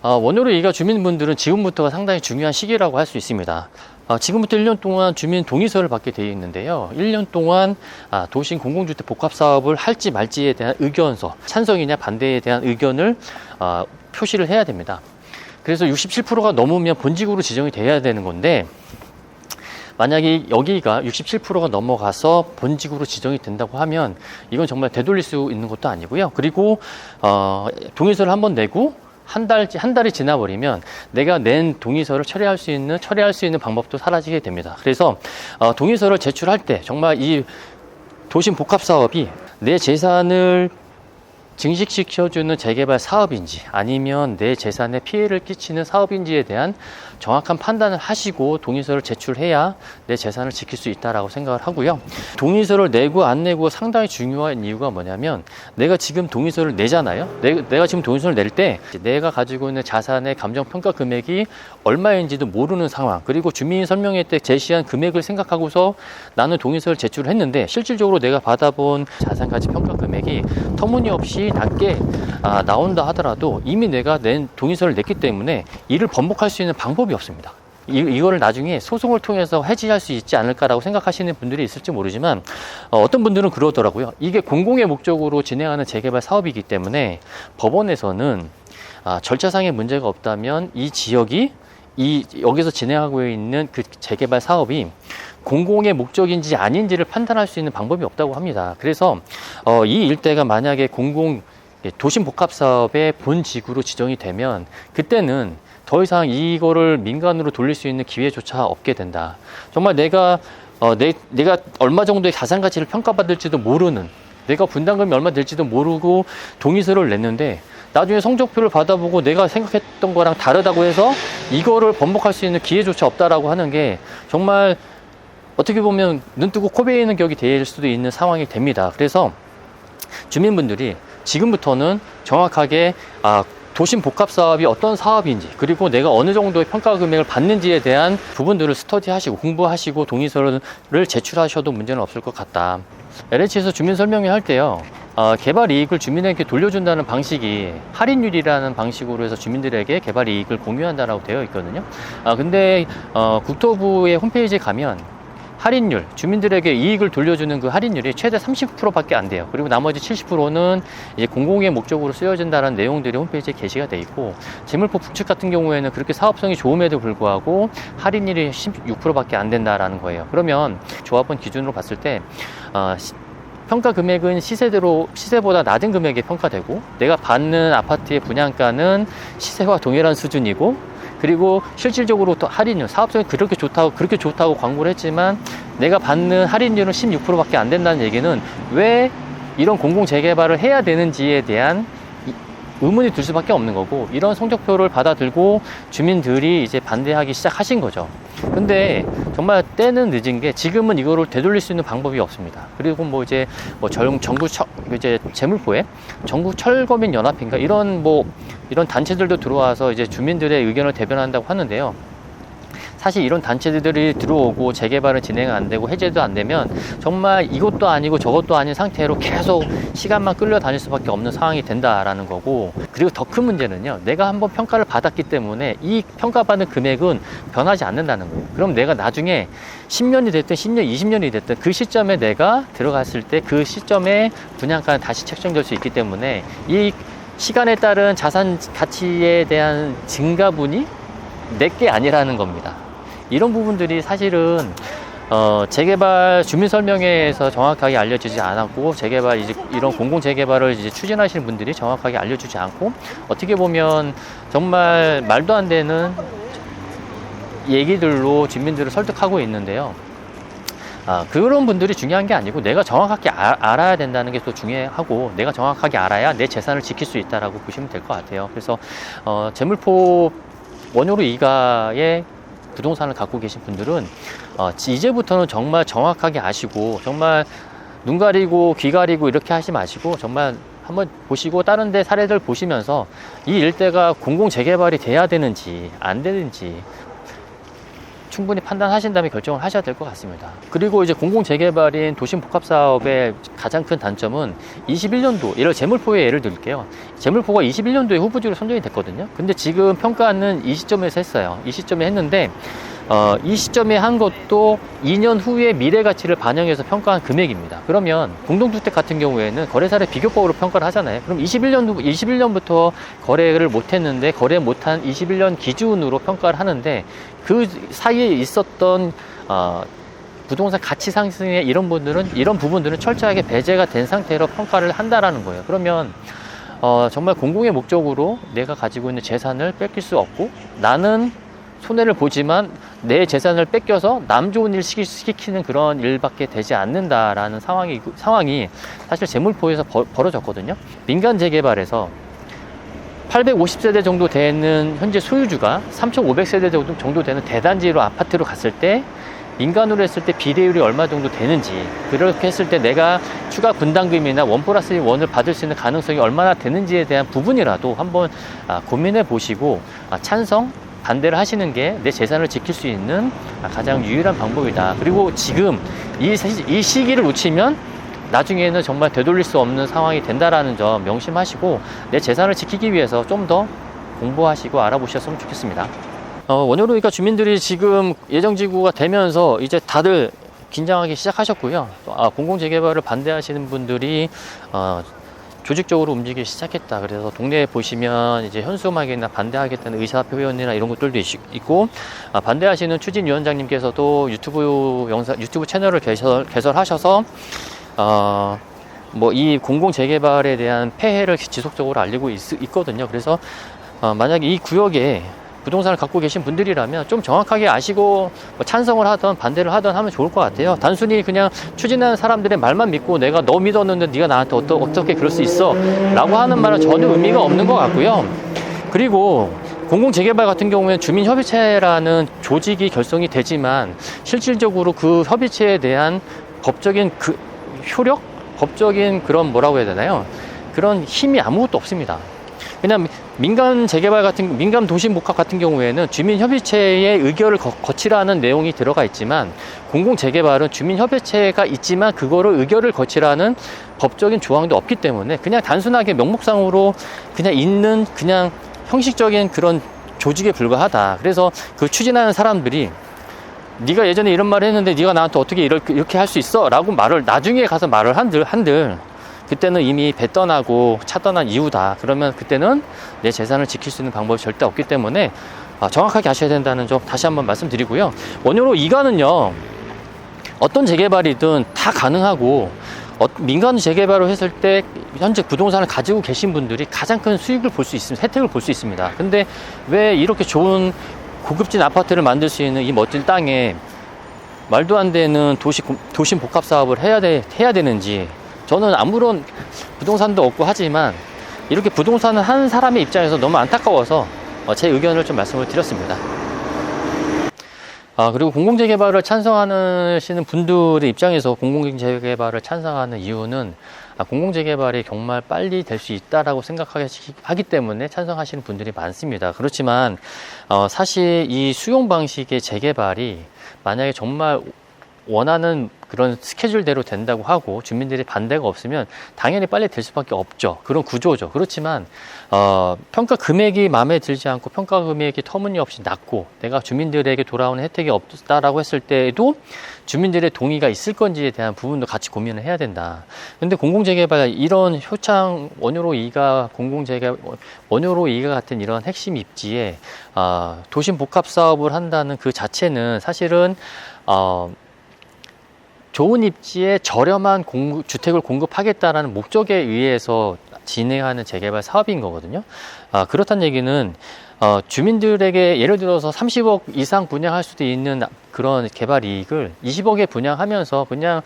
원효로 이가 주민분들은 지금부터가 상당히 중요한 시기라고 할 수 있습니다. 지금부터 1년 동안 주민 동의서를 받게 되어 있는데요. 1년 동안 도심 공공주택 복합사업을 할지 말지에 대한 의견서, 찬성이냐 반대에 대한 의견을 표시를 해야 됩니다. 그래서 67%가 넘으면 본직으로 지정이 돼야 되는 건데, 만약에 여기가 67%가 넘어가서 본직으로 지정이 된다고 하면 이건 정말 되돌릴 수 있는 것도 아니고요. 그리고 동의서를 한번 내고 한 달이 지나버리면 내가 낸 동의서를 처리할 수 있는 방법도 사라지게 됩니다. 그래서 동의서를 제출할 때 정말 이 도심 복합 사업이 내 재산을 증식시켜주는 재개발 사업인지 아니면 내 재산에 피해를 끼치는 사업인지에 대한 정확한 판단을 하시고 동의서를 제출해야 내 재산을 지킬 수 있다고 생각을 하고요. 동의서를 내고 안 내고 상당히 중요한 이유가 뭐냐면, 내가 지금 동의서를 내잖아요. 내가 지금 동의서를 낼 때 내가 가지고 있는 자산의 감정평가 금액이 얼마인지도 모르는 상황, 그리고 주민 설명회 때 제시한 금액을 생각하고서 나는 동의서를 제출을 했는데 실질적으로 내가 받아본 자산가치 평가 금액이 터무니없이 낮게 나온다 하더라도 이미 내가 낸 동의서를 냈기 때문에 이를 번복할 수 있는 방법이 없습니다. 이거를 나중에 소송을 통해서 해지할 수 있지 않을까라고 생각하시는 분들이 있을지 모르지만, 어떤 분들은 그러더라고요. 이게 공공의 목적으로 진행하는 재개발 사업이기 때문에 법원에서는 절차상의 문제가 없다면 이 지역이 여기서 진행하고 있는 그 재개발 사업이 공공의 목적인지 아닌지를 판단할 수 있는 방법이 없다고 합니다. 그래서 이 일대가 만약에 도심 복합 사업의 본지구로 지정이 되면 그때는 더 이상 이거를 민간으로 돌릴 수 있는 기회조차 없게 된다. 정말 내가 얼마 정도의 자산 가치를 평가받을지도 모르는, 내가 분담금이 얼마 될지도 모르고 동의서를 냈는데 나중에 성적표를 받아보고 내가 생각했던 거랑 다르다고 해서 이거를 번복할 수 있는 기회조차 없다라고 하는 게 정말 어떻게 보면 눈뜨고 코 베이는 격이 될 수도 있는 상황이 됩니다. 그래서 주민분들이 지금부터는 정확하게 도심 복합 사업이 어떤 사업인지, 그리고 내가 어느 정도의 평가 금액을 받는지에 대한 부분들을 스터디하시고 공부하시고 동의서를 제출하셔도 문제는 없을 것 같다. LH에서 주민 설명회 할 때요, 개발 이익을 주민에게 돌려준다는 방식이 할인율이라는 방식으로 해서 주민들에게 개발 이익을 공유한다라고 되어 있거든요. 근데 국토부의 홈페이지에 가면 할인율, 주민들에게 이익을 돌려주는 그 할인율이 최대 30%밖에 안 돼요. 그리고 나머지 70%는 이제 공공의 목적으로 쓰여진다는 내용들이 홈페이지에 게시가 돼 있고, 재물포 북측 같은 경우에는 그렇게 사업성이 좋음에도 불구하고 할인율이 16%밖에 안 된다라는 거예요. 그러면 조합원 기준으로 봤을 때 평가 금액은 시세보다 낮은 금액에 평가되고, 내가 받는 아파트의 분양가는 시세와 동일한 수준이고, 그리고 실질적으로 또 할인율, 사업성이 그렇게 좋다고 광고를 했지만 내가 받는 할인율은 16%밖에 안 된다는 얘기는 왜 이런 공공 재개발을 해야 되는지에 대한 의문이 들 수밖에 없는 거고, 이런 성적표를 받아들고 주민들이 이제 반대하기 시작하신 거죠. 근데 정말 때는 늦은 게, 지금은 이거를 되돌릴 수 있는 방법이 없습니다. 그리고 정부 재물포에 전국 철거민 연합회인가 이런 단체들도 들어와서 이제 주민들의 의견을 대변한다고 하는데요. 사실 이런 단체들이 들어오고 재개발은 진행 안 되고 해제도 안 되면 정말 이것도 아니고 저것도 아닌 상태로 계속 시간만 끌려다닐 수밖에 없는 상황이 된다라는 거고, 그리고 더 큰 문제는요, 내가 한번 평가를 받았기 때문에 이 평가받는 금액은 변하지 않는다는 거예요. 그럼 내가 나중에 10년이 됐든 10년, 20년이 됐든 그 시점에 내가 들어갔을 때 그 시점에 분양가는 다시 책정될 수 있기 때문에 이 시간에 따른 자산 가치에 대한 증가분이 내게 아니라는 겁니다. 이런 부분들이 사실은 재개발 주민 설명회에서 정확하게 알려지지 않았고, 이런 공공 재개발을 이제 추진하시는 분들이 정확하게 알려주지 않고, 어떻게 보면 정말 말도 안 되는 얘기들로 주민들을 설득하고 있는데요. 그런 분들이 중요한 게 아니고 내가 정확하게 알아야 된다는 게 또 중요하고, 내가 정확하게 알아야 내 재산을 지킬 수 있다라고 보시면 될 것 같아요. 그래서 재물포 원효로 이가의 부동산을 갖고 계신 분들은 이제부터는 정말 정확하게 아시고, 정말 눈 가리고 귀 가리고 이렇게 하지 마시고 정말 한번 보시고 다른 데 사례들 보시면서 이 일대가 공공 재개발이 돼야 되는지 안 되는지 충분히 판단하신 다음에 결정을 하셔야 될 것 같습니다. 그리고 이제 공공재개발인 도심복합사업의 가장 큰 단점은 21년도, 예를 재물포의 예를 들게요. 재물포가 21년도에 후보지로 선정이 됐거든요. 근데 지금 평가는 이 시점에서 했어요. 이 시점에 했는데 이 시점에 한 것도 2년 후의 미래 가치를 반영해서 평가한 금액입니다. 그러면 공동주택 같은 경우에는 거래사를 비교법으로 평가를 하잖아요. 그럼 21년부터 거래를 못했는데 거래 못한 21년 기준으로 평가를 하는데 그 사이에 있었던 부동산 가치 상승의 이런 부분들은 철저하게 배제가 된 상태로 평가를 한다라는 거예요. 그러면 정말 공공의 목적으로 내가 가지고 있는 재산을 뺏길 수 없고 나는 손해를 보지만 내 재산을 뺏겨서 남 좋은 일 시키는 그런 일밖에 되지 않는다라는 상황이 사실 재물포에서 벌어졌거든요. 민간 재개발에서 850세대 정도 되는 현재 소유주가 3,500세대 정도 되는 대단지로 아파트로 갔을 때 민간으로 했을 때 비례율이 얼마 정도 되는지, 그렇게 했을 때 내가 추가 분담금이나 1+1을 받을 수 있는 가능성이 얼마나 되는지에 대한 부분이라도 한번 고민해 보시고 찬성, 반대를 하시는 게 내 재산을 지킬 수 있는 가장 유일한 방법이다. 그리고 지금 이 시기를 놓치면 나중에는 정말 되돌릴 수 없는 상황이 된다라는 점 명심하시고 내 재산을 지키기 위해서 좀 더 공부하시고 알아보셨으면 좋겠습니다. 원효로이가 주민들이 지금 예정지구가 되면서 이제 다들 긴장하기 시작하셨고요. 공공재개발을 반대하시는 분들이 조직적으로 움직이기 시작했다. 그래서 동네에 보시면 이제 현수막이나 반대하겠다는 의사표현이나 이런 것들도 있고, 반대하시는 추진위원장님께서도 유튜브 채널을 개설하셔서 뭐 이 공공재개발에 대한 폐해를 지속적으로 알리고 있거든요. 그래서 만약에 이 구역에 부동산을 갖고 계신 분들이라면 좀 정확하게 아시고 뭐 찬성을 하든 반대를 하든 하면 좋을 것 같아요. 단순히 그냥 추진하는 사람들의 말만 믿고 내가 너 믿었는데 네가 나한테 어떻게 그럴 수 있어 라고 하는 말은 전혀 의미가 없는 것 같고요. 그리고 공공재개발 같은 경우에는 주민협의체라는 조직이 결성이 되지만 실질적으로 그 협의체에 대한 법적인 그 효력? 법적인 그런 뭐라고 해야 되나요? 그런 힘이 아무것도 없습니다. 그냥 민간 도시복합 같은 경우에는 주민협의체의 의결을 거치라는 내용이 들어가 있지만, 공공재개발은 주민협의체가 있지만 그거를 의결을 거치라는 법적인 조항도 없기 때문에 그냥 단순하게 명목상으로 그냥 있는 그냥 형식적인 그런 조직에 불과하다. 그래서 그 추진하는 사람들이 네가 예전에 이런 말을 했는데 네가 나한테 어떻게 이렇게 할 수 있어? 라고 나중에 가서 말을 한들 그때는 이미 배 떠나고 차 떠난 이후다. 그러면 그때는 내 재산을 지킬 수 있는 방법이 절대 없기 때문에 정확하게 아셔야 된다는 점 다시 한번 말씀드리고요. 원효로 2가는요, 어떤 재개발이든 다 가능하고, 민간 재개발을 했을 때 현재 부동산을 가지고 계신 분들이 가장 큰 수익을 볼 수 있습니다. 혜택을 볼 수 있습니다. 근데 왜 이렇게 좋은 고급진 아파트를 만들 수 있는 이 멋진 땅에 말도 안 되는 도심 복합 사업을 해야 되는지, 저는 아무런 부동산도 없고 하지만 이렇게 부동산을 하는 사람의 입장에서 너무 안타까워서 제 의견을 좀 말씀을 드렸습니다. 그리고 공공재개발을 찬성하시는 분들의 입장에서 공공재개발을 찬성하는 이유는 공공재개발이 정말 빨리 될 수 있다라고 생각하기 때문에 찬성하시는 분들이 많습니다. 그렇지만 사실 이 수용 방식의 재개발이 만약에 정말 원하는 그런 스케줄대로 된다고 하고 주민들이 반대가 없으면 당연히 빨리 될 수밖에 없죠. 그런 구조죠. 그렇지만 평가 금액이 마음에 들지 않고 평가 금액이 터무니없이 낮고 내가 주민들에게 돌아오는 혜택이 없다라고 했을 때에도 주민들의 동의가 있을 건지에 대한 부분도 같이 고민을 해야 된다. 근데 공공재개발 이런 효창 원효로 2가 원효로 2가 같은 이런 핵심 입지에 도심 복합 사업을 한다는 그 자체는 사실은 좋은 입지에 저렴한 주택을 공급하겠다라는 목적에 의해서 진행하는 재개발 사업인 거거든요. 그렇다는 얘기는 주민들에게 예를 들어서 30억 이상 분양할 수도 있는 그런 개발 이익을 20억에 분양하면서 그냥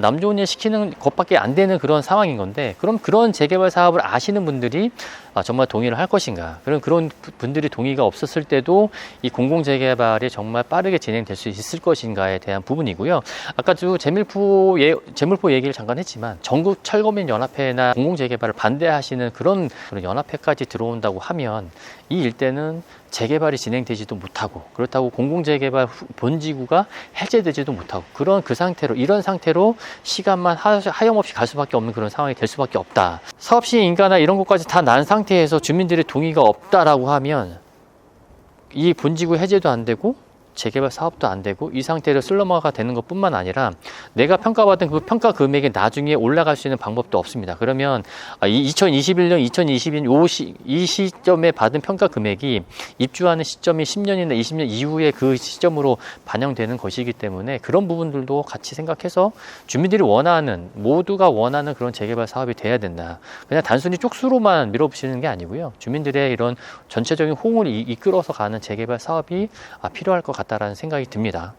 남 좋은 일 시키는 것밖에 안 되는 그런 상황인 건데, 그럼 그런 재개발 사업을 아시는 분들이 정말 동의를 할 것인가? 그런 분들이 동의가 없었을 때도 이 공공재개발이 정말 빠르게 진행될 수 있을 것인가에 대한 부분이고요. 아까도 재물포 얘기를 잠깐 했지만 전국 철거민 연합회나 공공재개발을 반대하시는 그런 연합회까지 들어온다고 하면 이 일대는 경우에는 재개발이 진행되지도 못하고, 그렇다고 공공재개발 본지구가 해제되지도 못하고, 그 상태로, 이런 상태로 시간만 하염없이 갈 수밖에 없는 그런 상황이 될 수밖에 없다. 사업시 인가나 이런 것까지 다 난 상태에서 주민들의 동의가 없다라고 하면 이 본지구 해제도 안 되고 재개발 사업도 안 되고, 이 상태로 슬럼화가 되는 것뿐만 아니라 내가 평가받은 그 평가 금액이 나중에 올라갈 수 있는 방법도 없습니다. 그러면 2021년, 2022년 이 시점에 받은 평가 금액이 입주하는 시점이 10년이나 20년 이후에 그 시점으로 반영되는 것이기 때문에 그런 부분들도 같이 생각해서 주민들이 원하는, 모두가 원하는 그런 재개발 사업이 돼야 된다. 그냥 단순히 쪽수로만 밀어붙이는 게 아니고요. 주민들의 이런 전체적인 호응을 이끌어서 가는 재개발 사업이 필요할 것 같다라는 생각이 듭니다.